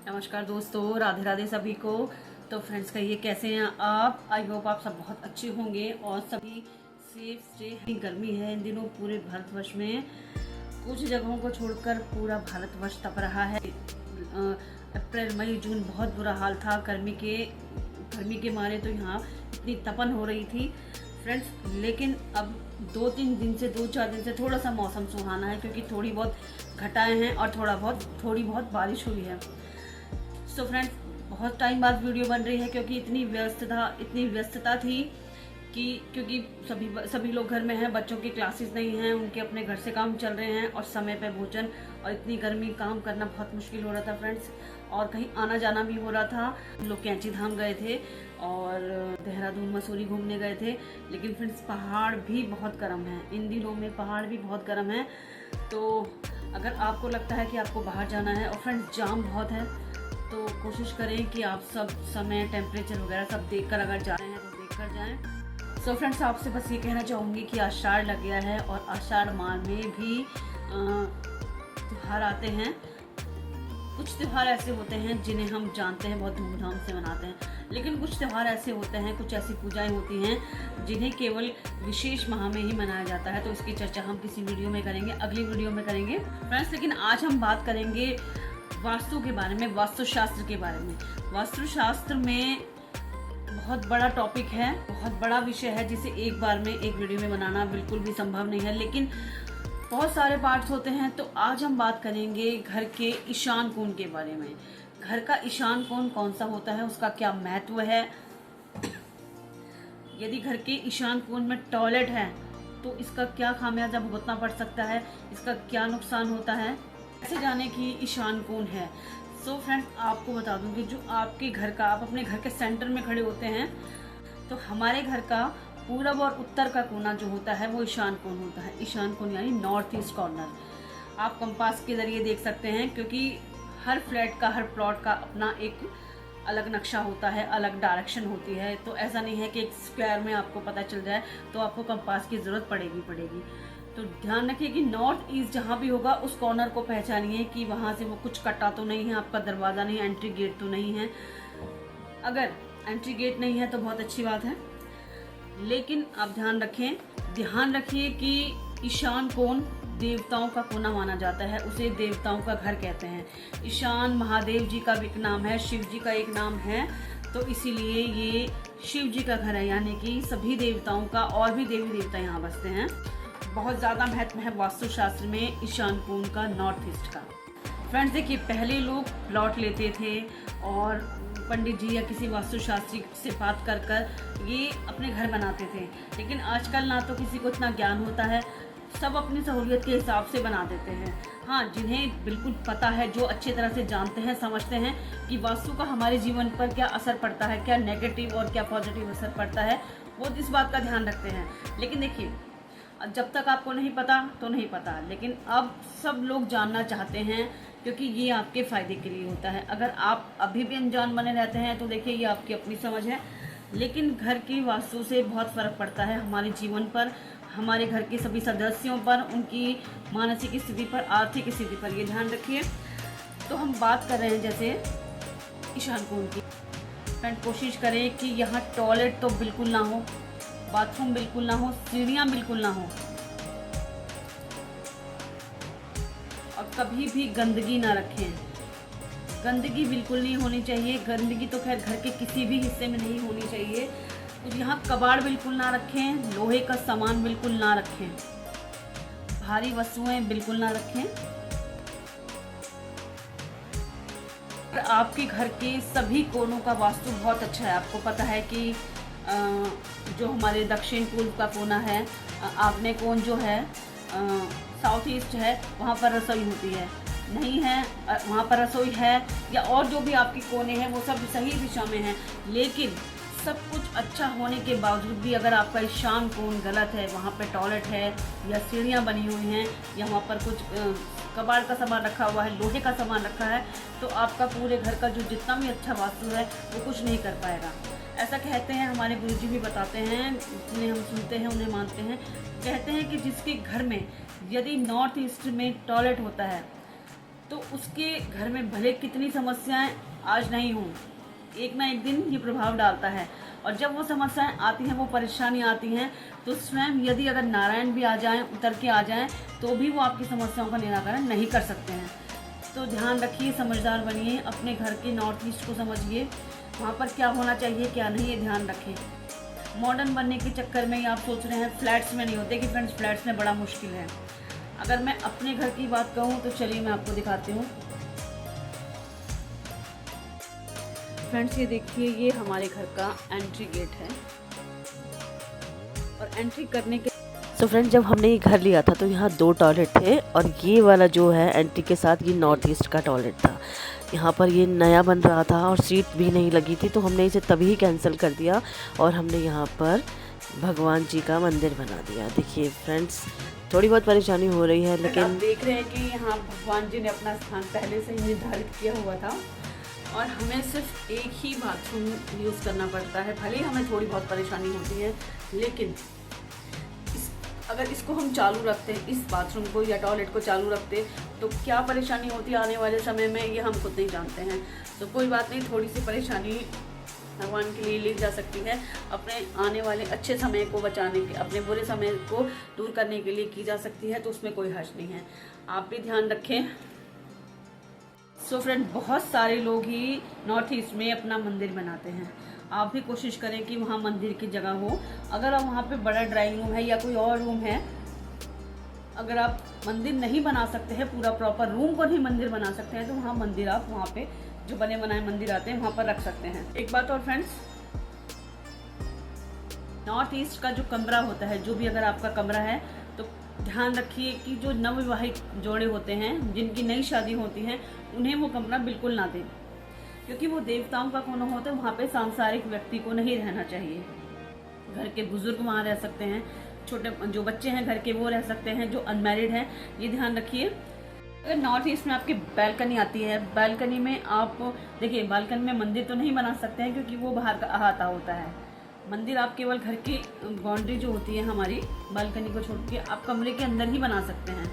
नमस्कार दोस्तों, राधे राधे सभी को। तो फ्रेंड्स कहिए कैसे हैं आप। आई होप आप सब बहुत अच्छे होंगे और सभी सेफ स्टे। गर्मी है इन दिनों पूरे भारतवर्ष में, कुछ जगहों को छोड़कर पूरा भारतवर्ष तप रहा है। अप्रैल मई जून बहुत बुरा हाल था गर्मी के मारे, तो यहाँ इतनी तपन हो रही थी फ्रेंड्स। लेकिन अब 2-3 दिन से 2-4 दिन से थोड़ा सा मौसम सुहाना है, क्योंकि थोड़ी बहुत घटाएं हैं और थोड़ी बहुत बारिश हुई है। सो फ्रेंड्स, बहुत टाइम बाद वीडियो बन रही है, क्योंकि इतनी व्यस्तता थी कि क्योंकि सभी लोग घर में हैं, बच्चों की क्लासेस नहीं हैं, उनके अपने घर से काम चल रहे हैं और समय पे भोजन, और इतनी गर्मी काम करना बहुत मुश्किल हो रहा था फ्रेंड्स। और कहीं आना जाना भी हो रहा था। हम लोग कैंची धाम गए थे और देहरादून मसूरी घूमने गए थे। लेकिन फ्रेंड्स पहाड़ भी बहुत गर्म है इन दिनों में, पहाड़ भी बहुत गर्म है। तो अगर आपको लगता है कि आपको बाहर जाना है और फ्रेंड्स जाम बहुत है, तो कोशिश करें कि आप सब समय टेम्परेचर वगैरह सब देखकर अगर जा रहे हैं तो देख कर जाएँ। सो फ्रेंड्स, आपसे बस ये कहना चाहूँगी कि आषाढ़ लग गया है और आषाढ़ माह में भी त्यौहार आते हैं। कुछ त्यौहार ऐसे होते हैं जिन्हें हम जानते हैं, बहुत धूमधाम से मनाते हैं। लेकिन कुछ त्यौहार ऐसे होते हैं, कुछ ऐसी पूजाएं होती हैं जिन्हें केवल विशेष माह में ही मनाया जाता है। तो इसकी चर्चा हम किसी वीडियो में करेंगे, अगली वीडियो में करेंगे फ्रेंड्स। लेकिन आज हम बात करेंगे वास्तु के बारे में, वास्तुशास्त्र के बारे में। वास्तुशास्त्र में बहुत बड़ा टॉपिक है, बहुत बड़ा विषय है, जिसे एक बार में एक वीडियो में बनाना बिल्कुल भी संभव नहीं है। लेकिन बहुत सारे पार्ट्स होते हैं। तो आज हम बात करेंगे घर के ईशान कोण के बारे में। घर का ईशान कोण कौन सा होता है, उसका क्या महत्व है। यदि घर के ईशान कोण में टॉयलेट है तो इसका क्या खामियाजा भुगतना पड़ सकता है, इसका क्या नुकसान होता है, कैसे जाने कि ईशान कोण है। सो फ्रेंड्स, आपको बता दूं कि जो आपके घर का, आप अपने घर के सेंटर में खड़े होते हैं, तो हमारे घर का पूरब और उत्तर का कोना जो होता है वो ईशान कोण होता है। ईशान कोण यानी नॉर्थ ईस्ट कॉर्नर। आप कंपास के जरिए देख सकते हैं, क्योंकि हर फ्लैट का, हर प्लॉट का अपना एक अलग नक्शा होता है, अलग डायरेक्शन होती है। तो ऐसा नहीं है कि एक स्क्वायर में आपको पता चल जाए, तो आपको कंपास की ज़रूरत पड़ेगी। तो ध्यान रखिए कि नॉर्थ ईस्ट जहाँ भी होगा उस कॉर्नर को पहचानिए कि वहाँ से वो कुछ कटा तो नहीं है, आपका दरवाज़ा नहीं, एंट्री गेट तो नहीं है। अगर एंट्री गेट नहीं है तो बहुत अच्छी बात है। लेकिन आप ध्यान रखिए कि ईशान कोण देवताओं का कोना माना जाता है, उसे देवताओं का घर कहते हैं। ईशान महादेव जी का भी एक नाम है, शिव जी का एक नाम है। तो इसीलिए ये शिव जी का घर है, यानी कि सभी देवताओं का, और भी देवी देवता यहाँ बसते हैं। बहुत ज़्यादा महत्व है वास्तुशास्त्र में ईशान कोण का, नॉर्थ ईस्ट का। फ्रेंड्स देखिए, पहले लोग प्लॉट लेते थे और पंडित जी या किसी वास्तुशास्त्री से बात कर ये अपने घर बनाते थे। लेकिन आजकल ना तो किसी को इतना ज्ञान होता है, सब अपनी सहूलियत के हिसाब से बना देते हैं। हाँ, जिन्हें बिल्कुल पता है, जो अच्छी तरह से जानते हैं, समझते हैं कि वास्तु का हमारे जीवन पर क्या असर पड़ता है, क्या नेगेटिव और क्या पॉजिटिव असर पड़ता है, वो इस बात का ध्यान रखते हैं। लेकिन देखिए, जब तक आपको नहीं पता तो नहीं पता, लेकिन अब सब लोग जानना चाहते हैं, क्योंकि ये आपके फ़ायदे के लिए होता है। अगर आप अभी भी अनजान बने रहते हैं तो देखिए, ये आपकी अपनी समझ है। लेकिन घर की वास्तु से बहुत फ़र्क पड़ता है हमारे जीवन पर, हमारे घर के सभी सदस्यों पर, उनकी मानसिक स्थिति पर, आर्थिक स्थिति पर। ये ध्यान रखिए। तो हम बात कर रहे हैं जैसे ईशान कोण की। फ्रेंड, कोशिश करें कि यहाँ टॉयलेट तो बिल्कुल ना हो, बाथरूम बिल्कुल ना हो, सीढ़ियाँ बिल्कुल ना हो, और कभी भी गंदगी ना रखें। गंदगी बिल्कुल नहीं होनी चाहिए। गंदगी तो खैर घर के किसी भी हिस्से में नहीं होनी चाहिए। तो यहाँ कबाड़ बिल्कुल ना रखें, लोहे का सामान बिल्कुल ना रखें, भारी वस्तुएं बिल्कुल ना रखें। और आपके घर के सभी कोनों का वास्तु बहुत अच्छा है। आपको पता है कि जो हमारे दक्षिण पूर्व का कोना है, आग्नेय कोण जो है, साउथ ईस्ट है, वहाँ पर रसोई होती है। नहीं है वहाँ पर रसोई है, या और जो भी आपके कोने हैं वो सब सही दिशा में हैं। लेकिन सब कुछ अच्छा होने के बावजूद भी अगर आपका ईशान कोण गलत है, वहाँ पे टॉयलेट है या सीढ़ियाँ बनी हुई हैं, या वहाँ पर कुछ कबाड़ का सामान रखा हुआ है, लोहे का सामान रखा है, तो आपका पूरे घर का जो जितना भी अच्छा वास्तु है वो कुछ नहीं कर पाएगा। ऐसा कहते हैं, हमारे गुरुजी भी बताते हैं, जिन्हें हम सुनते हैं उन्हें मानते हैं। कहते हैं कि जिसके घर में यदि नॉर्थ ईस्ट में टॉयलेट होता है तो उसके घर में भले कितनी समस्याएं आज नहीं हों, एक ना एक दिन ये प्रभाव डालता है। और जब वो समस्याएं आती हैं, वो परेशानी आती हैं, तो स्वयं यदि अगर नारायण भी आ जाएं, उतर के आ जाएं, तो भी वो आपकी समस्याओं का निराकरण नहीं कर सकते हैं। तो ध्यान रखिए, समझदार बनिए, अपने घर के नॉर्थ ईस्ट को समझिए, वहाँ पर क्या होना चाहिए क्या नहीं, ये ध्यान रखें। मॉडर्न बनने के चक्कर में आप सोच रहे हैं फ्लैट्स में नहीं होते कि फ्रेंड्स फ्लैट्स में बड़ा मुश्किल है। अगर मैं अपने घर की बात कहूँ तो चलिए मैं आपको दिखाती हूँ। फ्रेंड्स ये देखिए, ये हमारे घर का एंट्री गेट है और एंट्री करने के फ्रेंड्स जब हमने ये घर लिया था तो यहाँ 2 टॉयलेट थे और ये वाला जो है एंट्री के साथ ये नॉर्थ ईस्ट का टॉयलेट था। यहाँ पर ये नया बन रहा था और सीट भी नहीं लगी थी, तो हमने इसे तभी कैंसिल कर दिया और हमने यहाँ पर भगवान जी का मंदिर बना दिया। देखिए फ्रेंड्स, थोड़ी बहुत परेशानी हो रही है, लेकिन आप देख रहे हैं कि यहाँ भगवान जी ने अपना स्थान पहले से ही निर्धारित किया हुआ था और हमें सिर्फ एक ही बाथरूम यूज़ करना पड़ता है। भले ही हमें थोड़ी बहुत परेशानी होती है, लेकिन अगर इसको हम चालू रखते हैं, इस बाथरूम को या टॉयलेट को चालू रखते, तो क्या परेशानी होती है आने वाले समय में, ये हम खुद नहीं जानते हैं। तो कोई बात नहीं, थोड़ी सी परेशानी भगवान के लिए ली जा सकती है, अपने आने वाले अच्छे समय को बचाने के, अपने बुरे समय को दूर करने के लिए की जा सकती है, तो उसमें कोई हर्ज नहीं है। आप भी ध्यान रखें। सो फ्रेंड, बहुत सारे लोग ही नॉर्थ ईस्ट में अपना मंदिर बनाते हैं। आप भी कोशिश करें कि वहाँ मंदिर की जगह हो। अगर आप वहाँ पे बड़ा ड्राइंग रूम है या कोई और रूम है, अगर आप मंदिर नहीं बना सकते हैं, पूरा प्रॉपर रूम को नहीं मंदिर बना सकते हैं, तो वहाँ मंदिर आप वहाँ पे जो बने बनाए मंदिर आते हैं वहाँ पर रख सकते हैं। एक बात और फ्रेंड्स, नॉर्थ ईस्ट का जो कमरा होता है, जो भी अगर आपका कमरा है, तो ध्यान रखिए कि जो नवविवाहित जोड़े होते हैं, जिनकी नई शादी होती है, उन्हें वो कमरा बिल्कुल ना दें, क्योंकि वो देवताओं का कोना होता है। वहाँ पे सांसारिक व्यक्ति को नहीं रहना चाहिए। घर के बुजुर्ग वहाँ रह सकते हैं, छोटे जो बच्चे हैं घर के वो रह सकते हैं, जो अनमैरिड हैं, ये ध्यान रखिए। अगर नॉर्थ ईस्ट में आपकी बालकनी आती है, बालकनी में आप देखिए, बालकनी में मंदिर तो नहीं बना सकते हैं क्योंकि वो बाहर का अहाता होता है। मंदिर आप केवल घर की बाउंड्री जो होती है हमारी, बालकनी को छोड़ के आप कमरे के अंदर ही बना सकते हैं।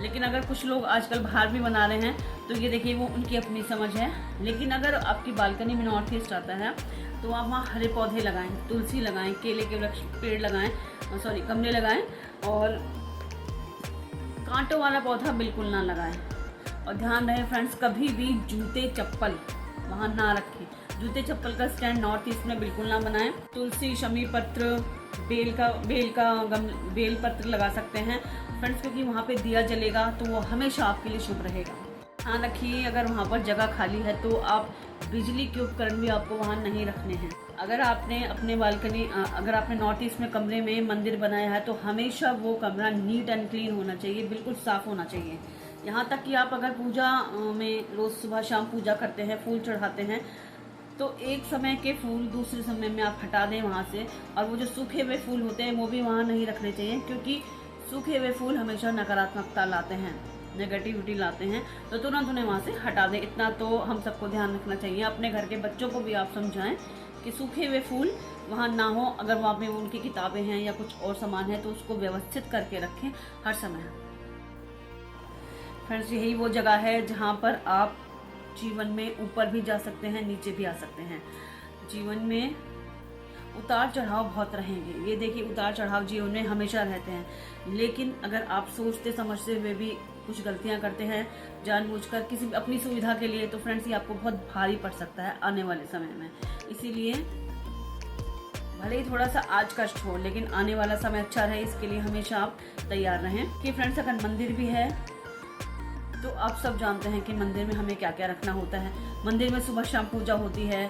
लेकिन अगर कुछ लोग आजकल बाहर भी बना रहे हैं, तो ये देखिए वो उनकी अपनी समझ है। लेकिन अगर आपकी बालकनी में नॉर्थ ईस्ट आता है, तो आप वहाँ हरे पौधे लगाएं, तुलसी लगाएं, केले के वृक्ष पेड़ लगाएं, गमले लगाएं, और कांटों वाला पौधा बिल्कुल ना लगाएं। और ध्यान रहे फ्रेंड्स, कभी भी जूते चप्पल वहाँ ना रखें। जूते चप्पल का स्टैंड नॉर्थ ईस्ट में बिल्कुल ना बनाएं। तुलसी, शमी पत्र, बेल पत्र लगा सकते हैं फ्रेंड्स, क्योंकि वहाँ पे दिया जलेगा तो वो हमेशा आपके लिए शुभ रहेगा। ध्यान रखिए, अगर वहाँ पर जगह खाली है तो आप बिजली के उपकरण भी आपको वहाँ नहीं रखने हैं। अगर आपने अगर आपने नॉर्थ ईस्ट में कमरे में मंदिर बनाया है, तो हमेशा वो कमरा नीट एंड क्लीन होना चाहिए, बिल्कुल साफ़ होना चाहिए। यहाँ तक कि आप अगर पूजा में रोज़ सुबह शाम पूजा करते हैं, फूल चढ़ाते हैं, तो एक समय के फूल दूसरे समय में आप हटा दें वहाँ से। और वो जो सूखे हुए फूल होते हैं वो भी वहाँ नहीं रखने चाहिए, क्योंकि सूखे हुए फूल हमेशा नकारात्मकता लाते हैं, नेगेटिविटी लाते हैं, तो तुरंत उन्हें वहाँ से हटा दें। इतना तो हम सबको ध्यान रखना चाहिए। अपने घर के बच्चों को भी आप समझाएं कि सूखे हुए फूल वहाँ ना हो। अगर वहाँ पे उनकी किताबें हैं या कुछ और सामान है, तो उसको व्यवस्थित करके रखें हर समय। फ्रेंड्स, यही वो जगह है जहाँ पर आप जीवन में ऊपर भी जा सकते हैं, नीचे भी आ सकते हैं। जीवन में उतार चढ़ाव बहुत रहेंगे, ये देखिए, उतार चढ़ाव जीवन में हमेशा रहते हैं। लेकिन अगर आप सोचते समझते हुए भी कुछ गलतियां करते हैं जानबूझकर किसी अपनी सुविधा के लिए, तो फ्रेंड्स ये आपको बहुत भारी पड़ सकता है आने वाले समय में। इसीलिए भले ही थोड़ा सा आज कष्ट हो, लेकिन आने वाला समय अच्छा रहे, इसके लिए हमेशा आप तैयार रहें। कि फ्रेंड्स, अगर मंदिर भी है तो आप सब जानते हैं कि मंदिर में हमें क्या क्या रखना होता है। मंदिर में सुबह शाम पूजा होती है,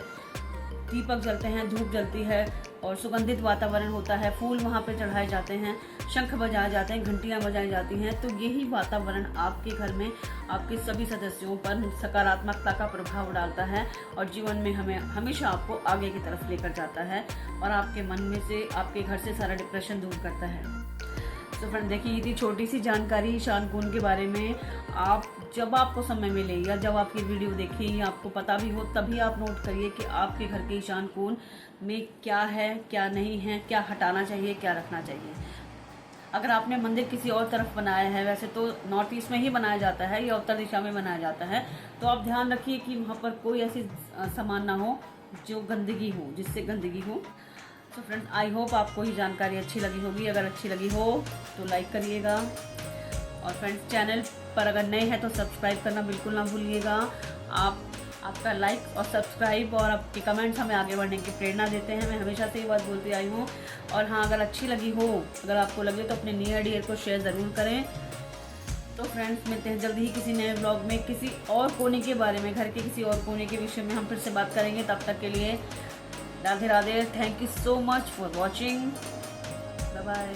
दीपक जलते हैं, धूप जलती है, और सुगंधित वातावरण होता है, फूल वहाँ पे चढ़ाए जाते हैं, शंख बजाए जाते हैं, घंटियाँ बजाई जाती हैं। तो यही वातावरण आपके घर में आपके सभी सदस्यों पर सकारात्मकता का प्रभाव डालता है और जीवन में हमें हमेशा आपको आगे की तरफ लेकर जाता है और आपके मन में से, आपके घर से सारा डिप्रेशन दूर करता है। तो फ्रेंड देखिए, ये थी छोटी सी जानकारी ईशान कोण के बारे में। आप जब आपको समय मिले या जब आपकी वीडियो देखें या आपको पता भी हो, तभी आप नोट करिए कि आपके घर के ईशान कोण में क्या है, क्या नहीं है, क्या हटाना चाहिए, क्या रखना चाहिए। अगर आपने मंदिर किसी और तरफ बनाया है, वैसे तो नॉर्थ ईस्ट में ही बनाया जाता है या उत्तर दिशा में बनाया जाता है, तो आप ध्यान रखिए कि वहाँ पर कोई ऐसी सामान ना हो जो गंदगी हो, जिससे गंदगी हो। तो फ्रेंड्स, आई होप आपको ये जानकारी अच्छी लगी होगी। अगर अच्छी लगी हो तो लाइक करिएगा, और फ्रेंड्स चैनल पर अगर नए हैं तो सब्सक्राइब करना बिल्कुल ना भूलिएगा। आपका लाइक और सब्सक्राइब और आपके कमेंट्स हमें आगे बढ़ने की प्रेरणा देते हैं। मैं हमेशा से ये बात बोलती आई हूँ। और हाँ, अगर अच्छी लगी हो, अगर आपको लगे तो अपने नियर डियर को शेयर ज़रूर करें। तो फ्रेंड्स, मिलते हैं जल्दी ही किसी नए व्लॉग में, किसी और कोने के बारे में, घर के किसी और कोने के विषय में हम फिर से बात करेंगे। तब तक के लिए Radhe Radhe. Thank you so much for watching. Bye bye.